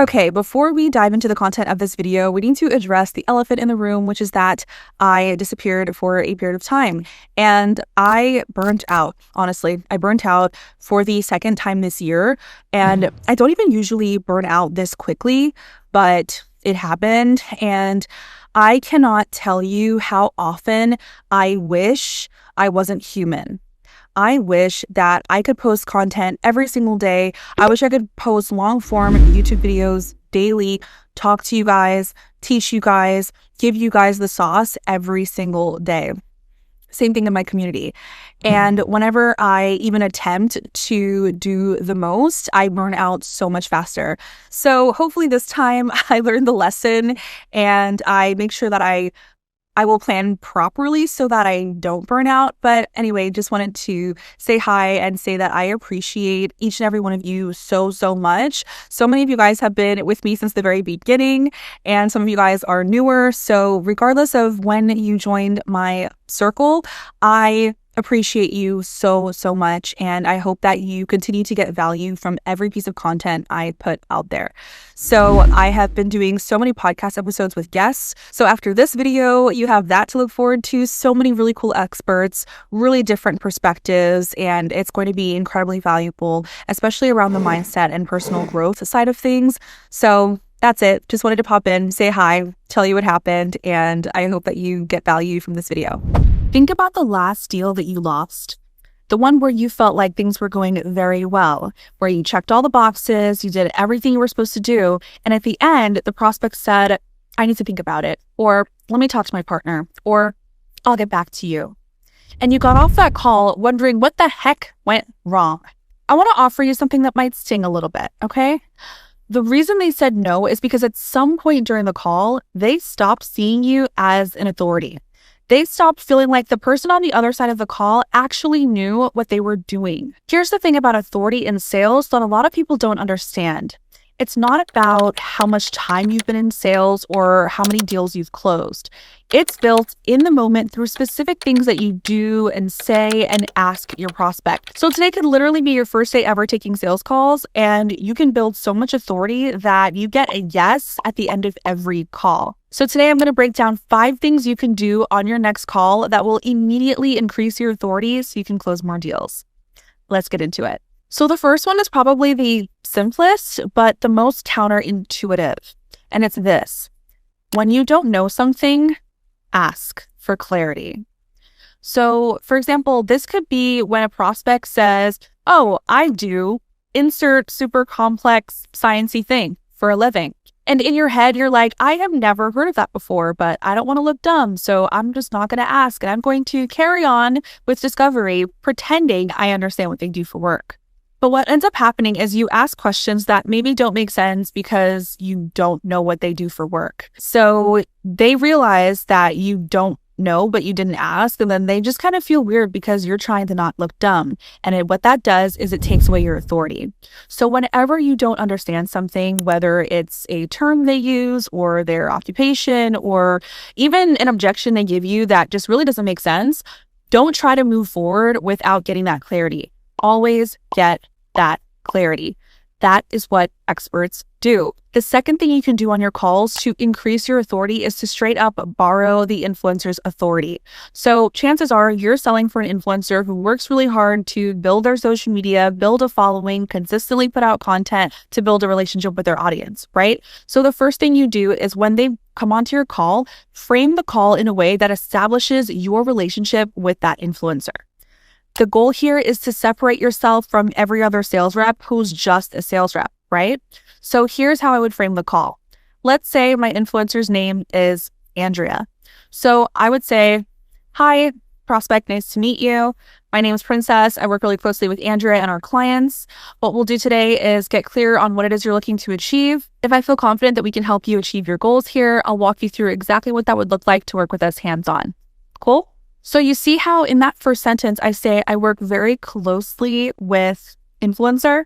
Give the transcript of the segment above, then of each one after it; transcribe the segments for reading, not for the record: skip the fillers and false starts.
Okay, before we dive into the content of this video, we need to address the elephant in the room, which is that I disappeared for a period of time and I burnt out. Honestly, I burnt out for the second time this year, and I don't even usually burn out this quickly, but it happened, and I cannot tell you how often I wish I wasn't human. I wish that I could post content every single day. I wish I could post long form YouTube videos daily, talk to you guys, teach you guys, give you guys the sauce every single day. Same thing in my community. And whenever I even attempt to do the most, I burn out so much faster. So hopefully this time I learned the lesson and I make sure that I will plan properly so that I don't burn out. But anyway, just wanted to say hi and say that I appreciate each and every one of you so much. So many of you guys have been with me since the very beginning, and some of you guys are newer. So regardless of when you joined my circle, I appreciate you so much, and I hope that you continue to get value from every piece of content I put out there. So I have been doing so many podcast episodes with guests. So after this video, you have that to look forward to. So many really cool experts, really different perspectives, and it's going to be incredibly valuable, especially around the mindset and personal growth side of things. So that's it. Just wanted to pop in, say hi, tell you what happened, and I hope that you get value from this video. Think about the last deal that you lost. The one where you felt like things were going very well, where you checked all the boxes, you did everything you were supposed to do, and at the end, the prospect said, I need to think about it, or let me talk to my partner, or I'll get back to you. And you got off that call wondering what the heck went wrong. I want to offer you something that might sting a little bit, okay? The reason they said no is because at some point during the call, they stopped seeing you as an authority. They stopped feeling like the person on the other side of the call actually knew what they were doing. Here's the thing about authority in sales that a lot of people don't understand. It's not about how much time you've been in sales or how many deals you've closed. It's built in the moment through specific things that you do and say and ask your prospect. So today could literally be your first day ever taking sales calls, and you can build so much authority that you get a yes at the end of every call. So today I'm going to break down 5 things you can do on your next call that will immediately increase your authority so you can close more deals. Let's get into it. So the first one is probably the simplest, but the most counterintuitive. And it's this: when you don't know something, ask for clarity. So for example, this could be when a prospect says, oh, I do insert super complex sciencey thing for a living. And in your head, you're like, I have never heard of that before, but I don't want to look dumb, so I'm just not going to ask. And I'm going to carry on with discovery, pretending I understand what they do for work. But what ends up happening is you ask questions that maybe don't make sense because you don't know what they do for work. So they realize that you don't know, but you didn't ask. And then they just kind of feel weird because you're trying to not look dumb. And what that does is it takes away your authority. So whenever you don't understand something, whether it's a term they use or their occupation or even an objection they give you that just really doesn't make sense, don't try to move forward without getting that clarity. Always get that clarity. That is what experts do. The second thing you can do on your calls to increase your authority is to straight up borrow the influencer's authority. So chances are you're selling for an influencer who works really hard to build their social media, build a following, consistently put out content to build a relationship with their audience, right? So the first thing you do is when they come onto your call, frame the call in a way that establishes your relationship with that influencer. The goal here is to separate yourself from every other sales rep who's just a sales rep, right? So here's how I would frame the call. Let's say my influencer's name is Andrea. So I would say, hi, prospect, nice to meet you. My name is Princess. I work really closely with Andrea and our clients. What we'll do today is get clear on what it is you're looking to achieve. If I feel confident that we can help you achieve your goals here, I'll walk you through exactly what that would look like to work with us hands-on. Cool? So you see how in that first sentence, I say I work very closely with influencer.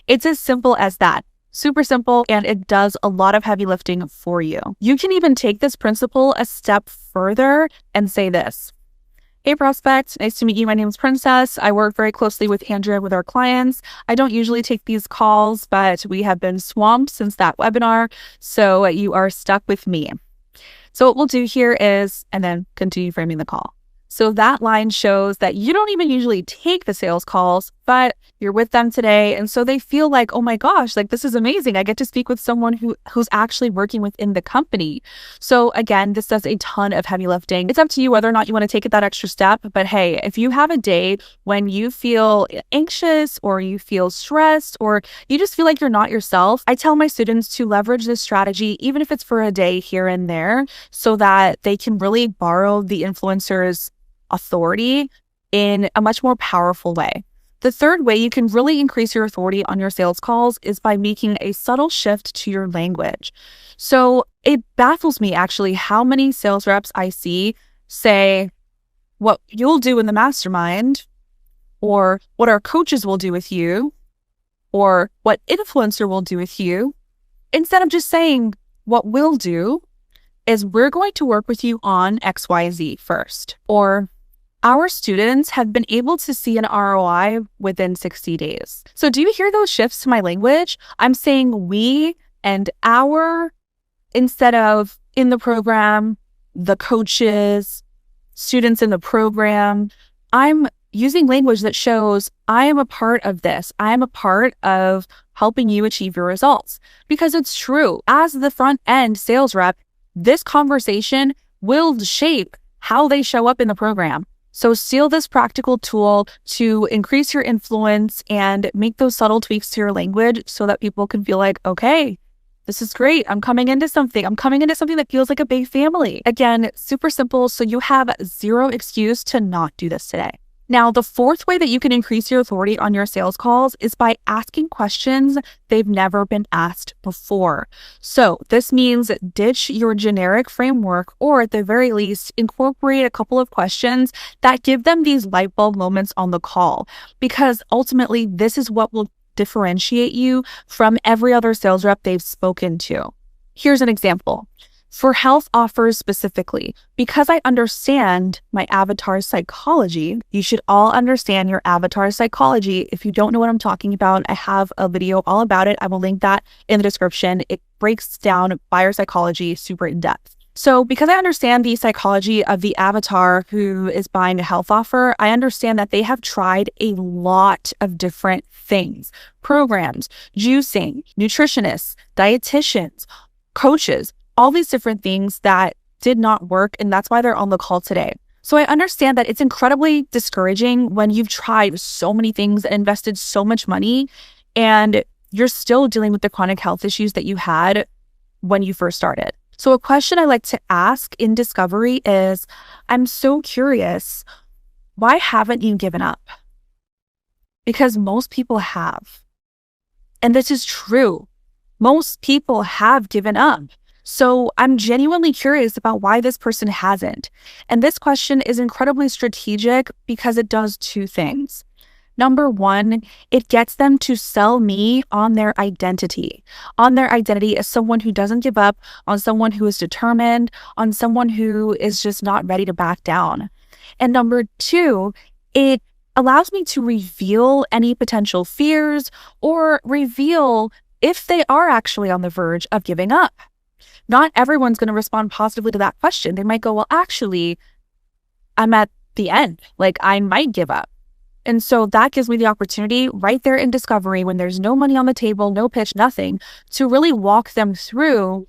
It's as simple as that. Super simple, and it does a lot of heavy lifting for you. You can even take this principle a step further and say this: Hey prospect, nice to meet you. My name is Princess. I work very closely with Andrea with our clients. I don't usually take these calls, but we have been swamped since that webinar, so you are stuck with me. So what we'll do here is, and then continue framing the call. So that line shows that you don't even usually take the sales calls, but you're with them today. And so they feel like, oh my gosh, like this is amazing. I get to speak with someone who's actually working within the company. So again, this does a ton of heavy lifting. It's up to you whether or not you want to take it that extra step. But hey, if you have a day when you feel anxious or you feel stressed or you just feel like you're not yourself, I tell my students to leverage this strategy, even if it's for a day here and there, so that they can really borrow the influencer's authority in a much more powerful way. The third way you can really increase your authority on your sales calls is by making a subtle shift to your language. So it baffles me actually how many sales reps I see say, what you'll do in the mastermind, or what our coaches will do with you, or what influencer will do with you, instead of just saying what we'll do is we're going to work with you on XYZ first, or our students have been able to see an ROI within 60 days. So do you hear those shifts to my language? I'm saying we and our instead of in the program, the coaches, students in the program. I'm using language that shows I am a part of this. I am a part of helping you achieve your results. Because it's true. As the front end sales rep, this conversation will shape how they show up in the program. So steal this practical tool to increase your influence and make those subtle tweaks to your language so that people can feel like, okay, this is great. I'm coming into something that feels like a big family. Again, super simple. So you have zero excuse to not do this today. Now, the fourth way that you can increase your authority on your sales calls is by asking questions they've never been asked before. So this means ditch your generic framework, or at the very least, incorporate a couple of questions that give them these light bulb moments on the call, because ultimately this is what will differentiate you from every other sales rep they've spoken to. Here's an example. For health offers specifically, because I understand my avatar's psychology, you should all understand your avatar's psychology. If you don't know what I'm talking about, I have a video all about it. I will link that in the description. It breaks down buyer psychology super in depth. So because I understand the psychology of the avatar who is buying a health offer, I understand that they have tried a lot of different things: programs, juicing, nutritionists, dietitians, coaches, all these different things that did not work. And that's why they're on the call today. So I understand that it's incredibly discouraging when you've tried so many things and invested so much money and you're still dealing with the chronic health issues that you had when you first started. So a question I like to ask in discovery is, I'm so curious, why haven't you given up? Because most people have. And this is true. Most people have given up. So I'm genuinely curious about why this person hasn't. And this question is incredibly strategic because it does two things. Number one, it gets them to sell me on their identity as someone who doesn't give up, on someone who is determined, on someone who is just not ready to back down. And number two, it allows me to reveal any potential fears or reveal if they are actually on the verge of giving up. Not everyone's going to respond positively to that question. They might go, well, actually, I'm at the end. Like, I might give up. And so that gives me the opportunity right there in discovery, when there's no money on the table, no pitch, nothing, to really walk them through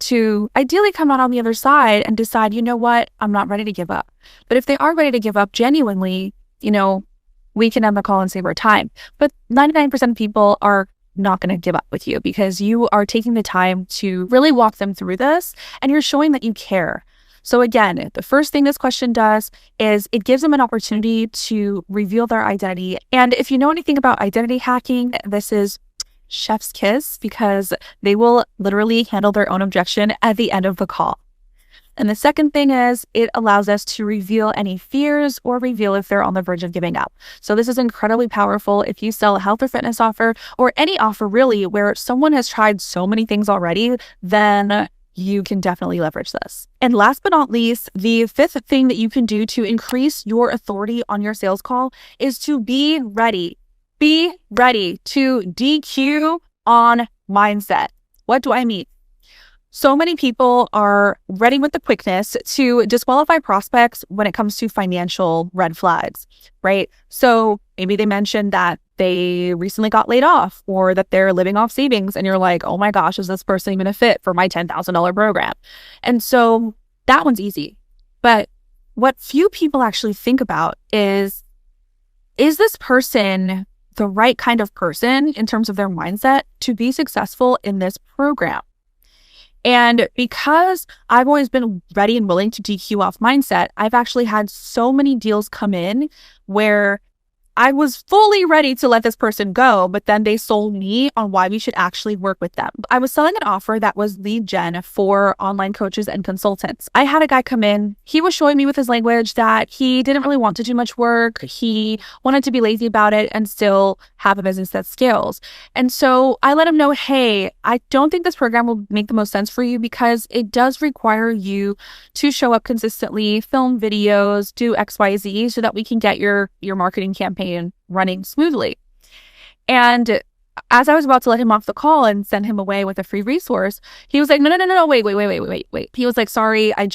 to ideally come out on the other side and decide, you know what, I'm not ready to give up. But if they are ready to give up genuinely, we can end the call and save our time. But 99% of people are not going to give up with you because you are taking the time to really walk them through this and you're showing that you care. So again, the first thing this question does is it gives them an opportunity to reveal their identity. And if you know anything about identity hacking, this is chef's kiss, because they will literally handle their own objection at the end of the call. And the second thing is it allows us to reveal any fears or reveal if they're on the verge of giving up. So this is incredibly powerful if you sell a health or fitness offer, or any offer really where someone has tried so many things already, then you can definitely leverage this. And last but not least, the fifth thing that you can do to increase your authority on your sales call is to be ready. Be ready to DQ on mindset. What do I mean? So many people are ready with the quickness to disqualify prospects when it comes to financial red flags, right? So maybe they mentioned that they recently got laid off or that they're living off savings, and you're like, oh my gosh, is this person even a fit for my $10,000 program? And so that one's easy. But what few people actually think about is this person the right kind of person in terms of their mindset to be successful in this program? And because I've always been ready and willing to DQ off mindset, I've actually had so many deals come in where I was fully ready to let this person go, but then they sold me on why we should actually work with them. I was selling an offer that was lead gen for online coaches and consultants. I had a guy come in. He was showing me with his language that he didn't really want to do much work. He wanted to be lazy about it and still have a business that scales. And so I let him know, hey, I don't think this program will make the most sense for you because it does require you to show up consistently, film videos, do XYZ so that we can get your marketing campaign running smoothly. And as I was about to let him off the call and send him away with a free resource, he was like, no, wait. He was like, sorry, and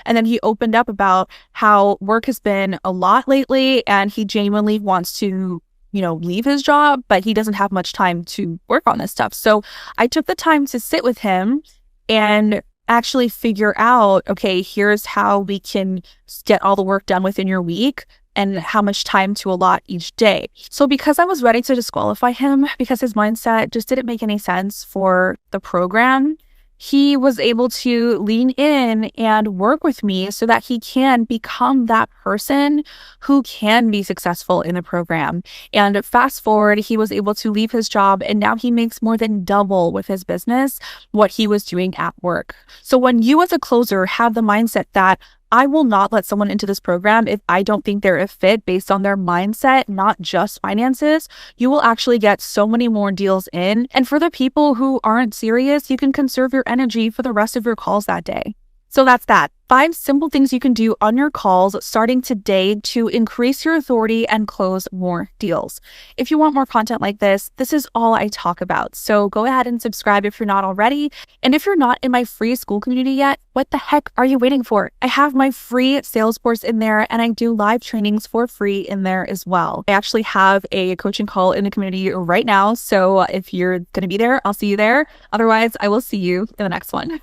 then he opened up about how work has been a lot lately and he genuinely wants to, leave his job, but he doesn't have much time to work on this stuff. So I took the time to sit with him and actually figure out, okay, here's how we can get all the work done within your week and how much time to allot each day. So because I was ready to disqualify him because his mindset just didn't make any sense for the program, he was able to lean in and work with me so that he can become that person who can be successful in the program. And fast forward, he was able to leave his job and now he makes more than double with his business what he was doing at work. So when you as a closer have the mindset that I will not let someone into this program if I don't think they're a fit based on their mindset, not just finances, you will actually get so many more deals in. And for the people who aren't serious, you can conserve your energy for the rest of your calls that day. So that's that. 5 simple things you can do on your calls starting today to increase your authority and close more deals. If you want more content like this is all I talk about. So go ahead and subscribe if you're not already. And if you're not in my free school community yet, what the heck are you waiting for? I have my free sales course in there and I do live trainings for free in there as well. I actually have a coaching call in the community right now. So if you're going to be there, I'll see you there. Otherwise, I will see you in the next one.